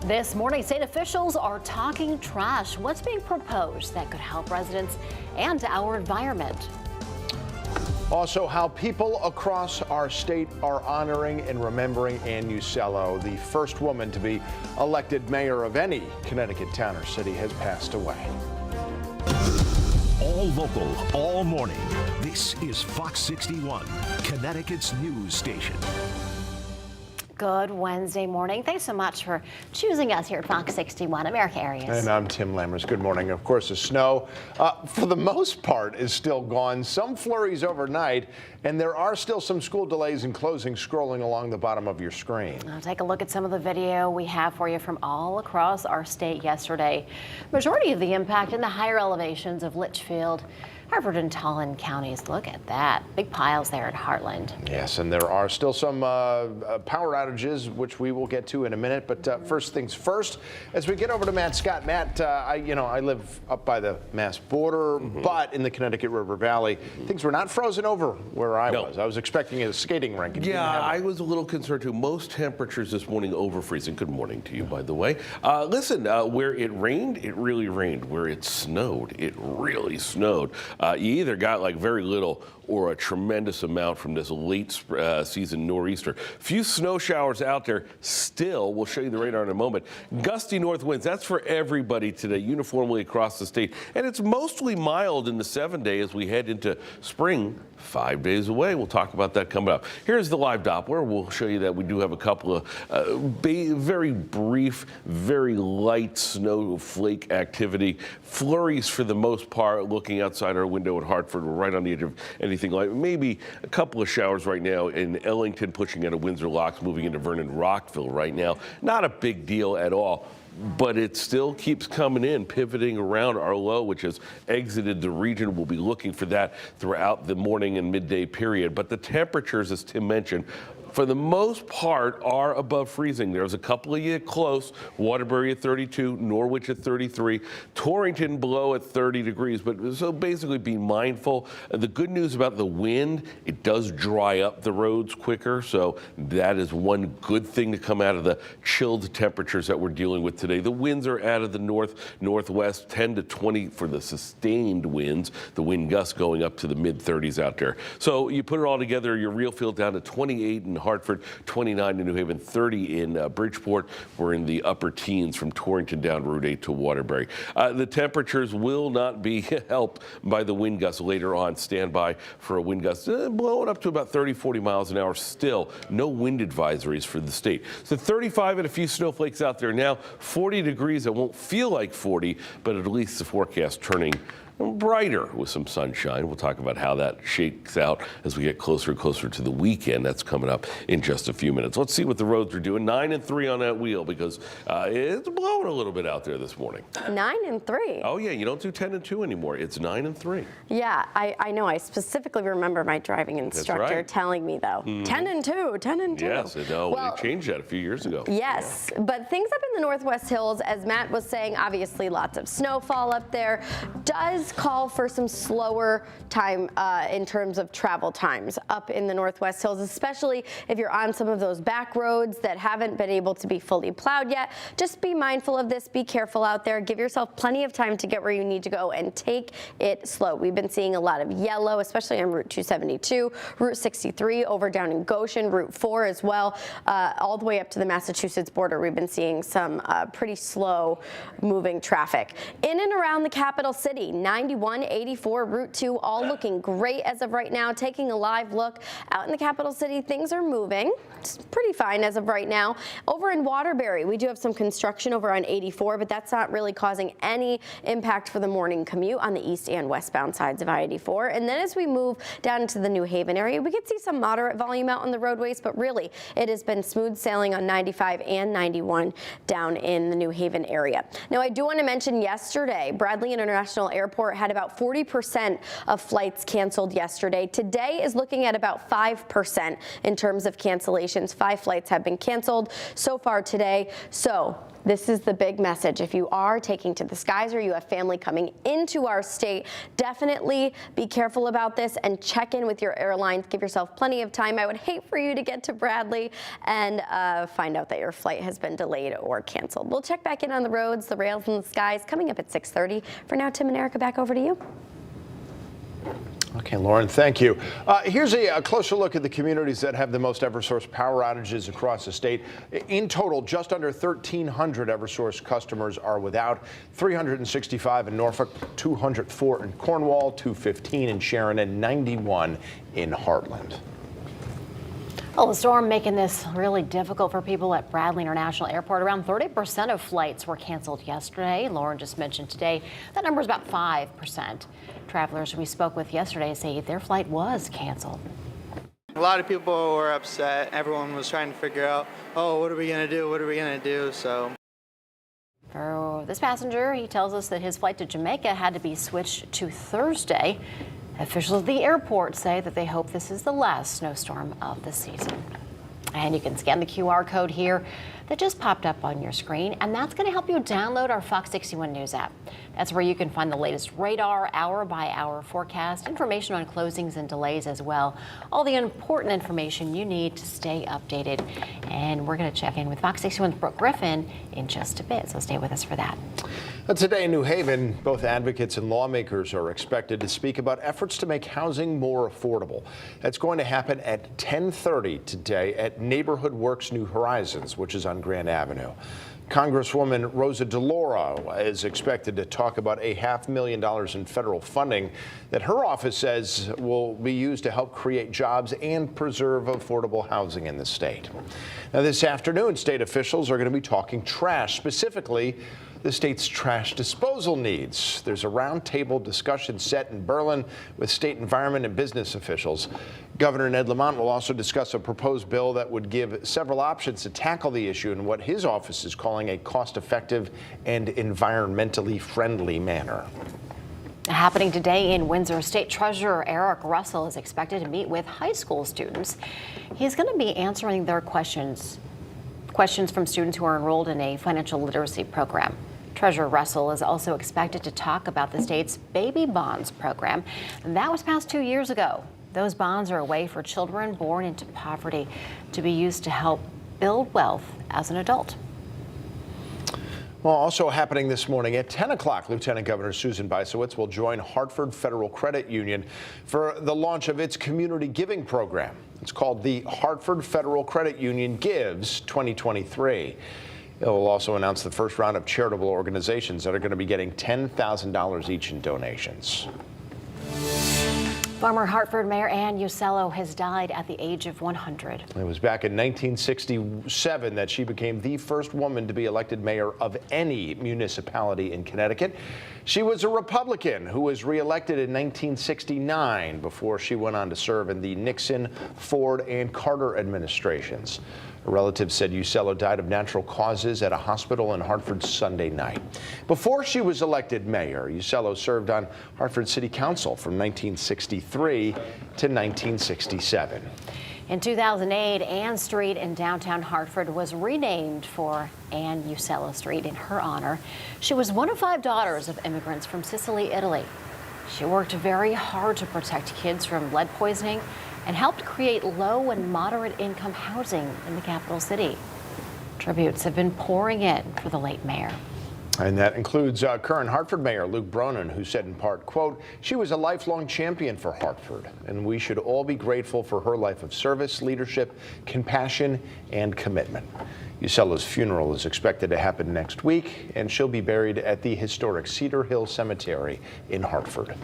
This morning, state officials are talking trash. What's being proposed that could help residents and our environment? Also, how people across our state are honoring and remembering Ann Usello, the first woman to be elected mayor of any Connecticut town or city, has passed away. All local, all morning. This is Fox 61, Connecticut's news station. Good Wednesday morning. Thanks so much for choosing us here at Fox 61, America Areas. And I'm Tim Lammers. Good morning. Of course, the snow, for the most part, is still gone. Some flurries overnight, and there are still some school delays and closings scrolling along the bottom of your screen. I'll take a look at some of the video we have for you from all across our state yesterday. Majority of the impact in the higher elevations of Litchfield, Hartford and Tallinn counties. Look at that. Big piles there at Heartland. Yes, and there are still some power outages, which we will get to in a minute. But first things first, as we get over to Matt Scott. Matt, I live up by the Mass border, but in the Connecticut River Valley, things were not frozen over where I was. I was expecting a skating rink. Yeah, I was a little concerned too. Most temperatures this morning over freezing. Good morning to you, by the way. Listen, where it rained, it really rained. Where it snowed, it really snowed. You either got like very little or a tremendous amount from this late season nor'easter. Few snow showers out there still. We'll show you the radar in a moment. Gusty north winds, that's for everybody today, uniformly across the state. And it's mostly mild in the 7 day as we head into spring, 5 days away. We'll talk about that coming up. Here's the live Doppler. We'll show you that we do have a couple of very brief, very light snowflake activity. Flurries for the most part. Looking outside our window at Hartford, we're right on the edge of anything like maybe a couple of showers right now in Ellington, pushing out of Windsor Locks, moving into Vernon Rockville right now. Not a big deal at all. But it still keeps coming in, pivoting around our low, which has exited the region. We'll be looking for that throughout the morning and midday period. But the temperatures, as Tim mentioned, for the most part, are above freezing. There's a couple of you close. Waterbury at 32, Norwich at 33, Torrington below at 30 degrees. But so basically be mindful. The good news about the wind, it does dry up the roads quicker. So that is one good thing to come out of the chilled temperatures that we're dealing with today. The winds are out of the northwest, 10 to 20 for the sustained winds. The wind gusts going up to the mid 30s out there. So you put it all together, your real feel down to 28 in Hartford, 29 in New Haven, 30 in Bridgeport. We're in the upper teens from Torrington down Route 8 to Waterbury. The temperatures will not be helped by the wind gusts later on. Stand by for a wind gust blowing up to about 30, 40 miles an hour. Still, no wind advisories for the state. So 35 and a few snowflakes out there now. 40 degrees. It won't feel like 40, but at least the forecast turning brighter with some sunshine. We'll talk about how that shakes out as we get closer and closer to the weekend. That's coming up in just a few minutes. Let's see what the roads are doing. 9 and 3 on that wheel because it's blowing a little bit out there this morning. 9 and 3. Oh yeah, you don't do 10 and 2 anymore. It's 9 and 3. Yeah, I know. I specifically remember my driving instructor telling me though, 10 and 2, 10 and 2. Yes, they changed that a few years ago. Yes, but things up in the Northwest Hills, as Matt was saying, obviously lots of snowfall up there. Does call for some slower time in terms of travel times up in the Northwest Hills, especially if you're on some of those back roads that haven't been able to be fully plowed yet. Just be mindful of this. Be careful out there. Give yourself plenty of time to get where you need to go and take it slow. We've been seeing a lot of yellow, especially on Route 272, Route 63 over down in Goshen, Route 4 as well, all the way up to the Massachusetts border. We've been seeing some pretty slow moving traffic. In and around the capital city, 91, 84, Route 2, all looking great as of right now. Taking a live look out in the capital city, things are moving. It's pretty fine as of right now. Over in Waterbury, we do have some construction over on 84, but that's not really causing any impact for the morning commute on the east and westbound sides of I-84. And then as we move down into the New Haven area, we could see some moderate volume out on the roadways, but really it has been smooth sailing on 95 and 91 down in the New Haven area. Now, I do want to mention yesterday, Bradley International Airport had about 40% of flights canceled yesterday. Today is looking at about 5% in terms of cancellations. 5 flights have been canceled so far today. So this is the big message. If you are taking to the skies or you have family coming into our state, definitely be careful about this and check in with your airlines. Give yourself plenty of time. I would hate for you to get to Bradley and find out that your flight has been delayed or canceled. We'll check back in on the roads, the rails, and the skies coming up at 6:30. For now, Tim and Erica, back over to you. Okay, Lauren, thank you. Here's a closer look at the communities that have the most Eversource power outages across the state. In total, just under 1,300 Eversource customers are without, 365 in Norfolk, 204 in Cornwall, 215 in Sharon, and 91 in Heartland. Well, the storm making this really difficult for people at Bradley International Airport. Around 30% of flights were canceled yesterday. Lauren just mentioned today that number is about 5%. Travelers we spoke with yesterday say their flight was canceled. A lot of people were upset. Everyone was trying to figure out, oh, what are we going to do? What are we going to do? So. For this passenger, he tells us that his flight to Jamaica had to be switched to Thursday. Officials at the airport say that they hope this is the last snowstorm of the season. And you can scan the QR code here that just popped up on your screen, and that's going to help you download our Fox 61 News app. That's where you can find the latest radar, hour-by-hour forecast, information on closings and delays as well. All the important information you need to stay updated. And we're going to check in with Fox 61's Brooke Griffin in just a bit, so stay with us for that. Today in New Haven, both advocates and lawmakers are expected to speak about efforts to make housing more affordable. That's going to happen at 10:30 today at Neighborhood Works New Horizons, which is on Grand Avenue. Congresswoman Rosa DeLauro is expected to talk about $500,000 in federal funding that her office says will be used to help create jobs and preserve affordable housing in the state. Now, this afternoon, state officials are going to be talking trash, specifically the state's trash disposal needs. There's a roundtable discussion set in Berlin with state environment and business officials. Governor Ned Lamont will also discuss a proposed bill that would give several options to tackle the issue in what his office is calling a cost-effective and environmentally friendly manner. Happening today in Windsor, State Treasurer Eric Russell is expected to meet with high school students. He's going to be answering their questions from students who are enrolled in a financial literacy program. Treasurer Russell is also expected to talk about the state's baby bonds program. That was passed 2 years ago. Those bonds are a way for children born into poverty to be used to help build wealth as an adult. Well, also happening this morning at 10 o'clock, Lieutenant Governor Susan Bysowitz will join Hartford Federal Credit Union for the launch of its community giving program. It's called the Hartford Federal Credit Union Gives 2023. It will also announce the first round of charitable organizations that are going to be getting $10,000 each in donations. Former Hartford Mayor Ann Usello has died at the age of 100. It was back in 1967 that she became the first woman to be elected mayor of any municipality in Connecticut. She was a Republican who was reelected in 1969 before she went on to serve in the Nixon, Ford, and Carter administrations. A relative said Usello died of natural causes at a hospital in Hartford Sunday night. Before she was elected mayor, Usello served on Hartford City Council from 1963 to 1967. In 2008, Ann Street in downtown Hartford was renamed for Ann Usello Street in her honor. She was one of 5 daughters of immigrants from Sicily, Italy. She worked very hard to protect kids from lead poisoning and helped create low and moderate income housing in the capital city. Tributes have been pouring in for the late mayor. And that includes current Hartford Mayor Luke Bronin, who said in part, quote, "She was a lifelong champion for Hartford, and we should all be grateful for her life of service, leadership, compassion, and commitment." Usello's funeral is expected to happen next week, and she'll be buried at the historic Cedar Hill Cemetery in Hartford.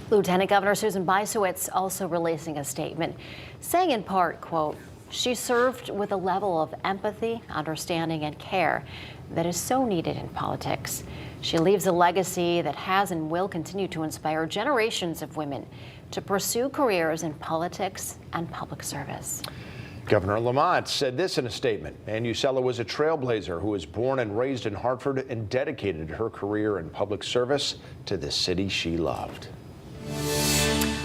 Lieutenant Governor Susan Bysowitz also releasing a statement saying in part, quote, "She served with a level of empathy, understanding, and care that is so needed in politics. She leaves a legacy that has and will continue to inspire generations of women to pursue careers in politics and public service." Governor Lamont said this in a statement. Ann Usello was a trailblazer who was born and raised in Hartford and dedicated her career in public service to the city she loved.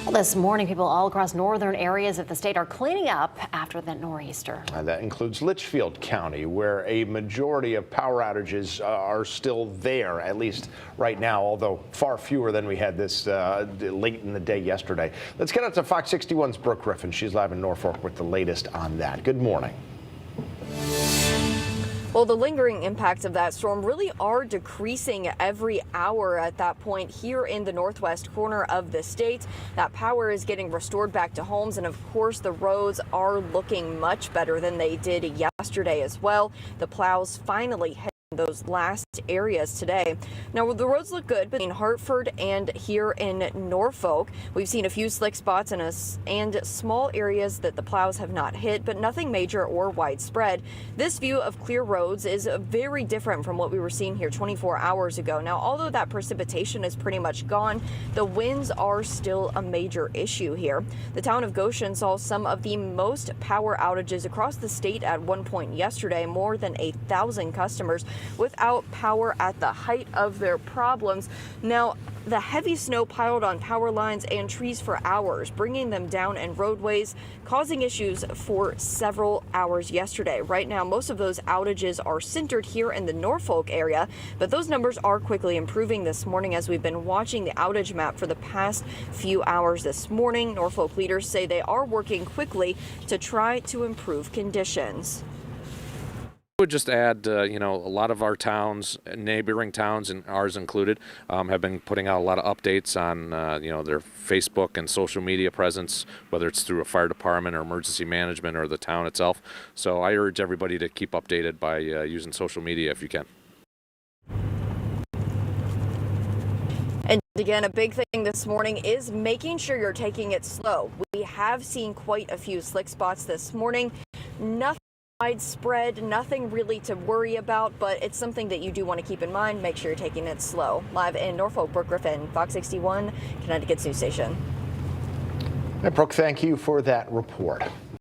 Well, this morning, people all across northern areas of the state are cleaning up after that nor'easter. That includes Litchfield County, where a majority of power outages are still there, at least right now, although far fewer than we had this late in the day yesterday. Let's get out to Fox 61's Brooke Griffin. She's live in Norfolk with the latest on that. Good morning. Well, the lingering impacts of that storm really are decreasing every hour at that point here in the northwest corner of the state. That power is getting restored back to homes, and of course the roads are looking much better than they did yesterday as well. The plows finally hit those last areas today. Now the roads look good between Hartford and here in Norfolk. We've seen a few slick spots and small areas that the plows have not hit, but nothing major or widespread. This view of clear roads is very different from what we were seeing here 24 hours ago. Now, although that precipitation is pretty much gone, the winds are still a major issue here. The town of Goshen saw some of the most power outages across the state at one point yesterday, more than 1,000 customers without power at the height of their problems. Now, the heavy snow piled on power lines and trees for hours, bringing them down in roadways, causing issues for several hours yesterday. Right now, most of those outages are centered here in the Norfolk area, but those numbers are quickly improving this morning as we've been watching the outage map for the past few hours this morning. Norfolk leaders say they are working quickly to try to improve conditions. I would just add, a lot of our towns, neighboring towns, and ours included, have been putting out a lot of updates on, their Facebook and social media presence, whether it's through a fire department or emergency management or the town itself. So I urge everybody to keep updated by using social media if you can. And again, a big thing this morning is making sure you're taking it slow. We have seen quite a few slick spots this morning. Nothing widespread, nothing really to worry about, but it's something that you do want to keep in mind. Make sure you're taking it slow. Live in Norfolk, Brooke Griffin, Fox 61, Connecticut's news station. Brooke, thank you for that report.